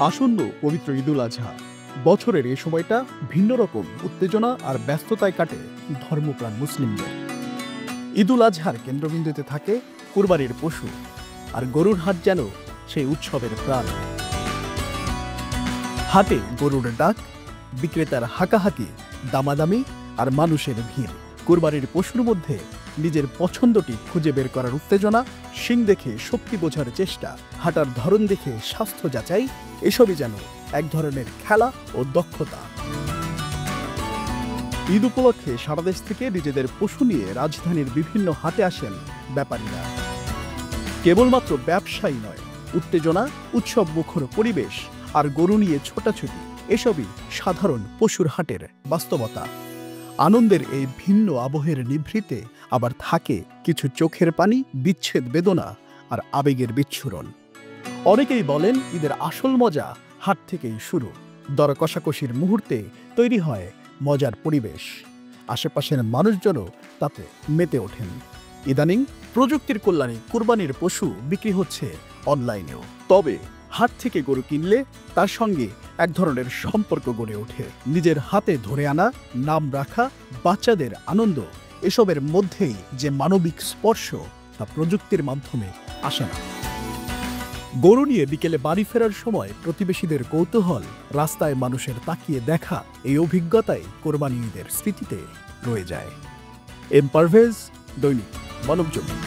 আসন্ন পবিত্র ঈদুল আজহা বছরের এই সময়টা ভিন্ন রকম উত্তেজনা আর ব্যস্ততায় কাটে ধর্মপ্রাণ মুসলিমদের। ঈদুল আজহার কেন্দ্রবিন্দুতে থাকে কুরবানির পশু, আর গরুর হাট যেন সেই উৎসবের প্রাণ। হাটে গরুর ডাক, বিক্রেতার হাঁকাহাঁকি, দামাদামি আর মানুষের ভিড়। কুরবানির পশুর মধ্যে নিজের পছন্দটি খুঁজে বের করার উত্তেজনা, শিং দেখে শক্তি বোঝার চেষ্টা, হাঁটার ধরন দেখে স্বাস্থ্য যাচাই, এসবই যেন এক ধরনের খেলা ও দক্ষতা। ঈদ উপলক্ষে সারা দেশ থেকে নিজেদের পশু নিয়ে রাজধানীর বিভিন্ন হাটে আসেন ব্যাপারীরা। কেবলমাত্র ব্যবসায়ী নয়, উত্তেজনা, উৎসব মুখর পরিবেশ আর গরু নিয়ে ছোটাছুটি, এসবই সাধারণ পশুর হাটের বাস্তবতা। আনন্দের এই ভিন্ন আবহের নিভৃতে আবার থাকে কিছু চোখের পানি, বিচ্ছেদ বেদনা আর আবেগের বিচ্ছুরণ। অনেকেই বলেন ঈদের আসল মজা হাট থেকেই শুরু। দর কষাকষির মুহূর্তে তৈরি হয় মজার পরিবেশ, আশেপাশের মানুষজনও তাতে মেতে ওঠেন। ইদানিং প্রযুক্তির কল্যাণে কুরবানির পশু বিক্রি হচ্ছে অনলাইনেও। তবে হাট থেকে গরু কিনলে তার সঙ্গে এক ধরনের সম্পর্ক গড়ে ওঠে। নিজের হাতে ধরে আনা, নাম রাখা, বাচ্চাদের আনন্দ, এসবের মধ্যেই যে মানবিক স্পর্শ, তা প্রযুক্তির মাধ্যমে আসে না। গরু নিয়ে বিকেলে বাড়ি ফেরার সময় প্রতিবেশীদের কৌতূহল, রাস্তায় মানুষের তাকিয়ে দেখা, এই অভিজ্ঞতাই কোরবানি ঈদের স্মৃতিতে রয়ে যায়। এম পারভেজ, দৈনিক মানবজমিন।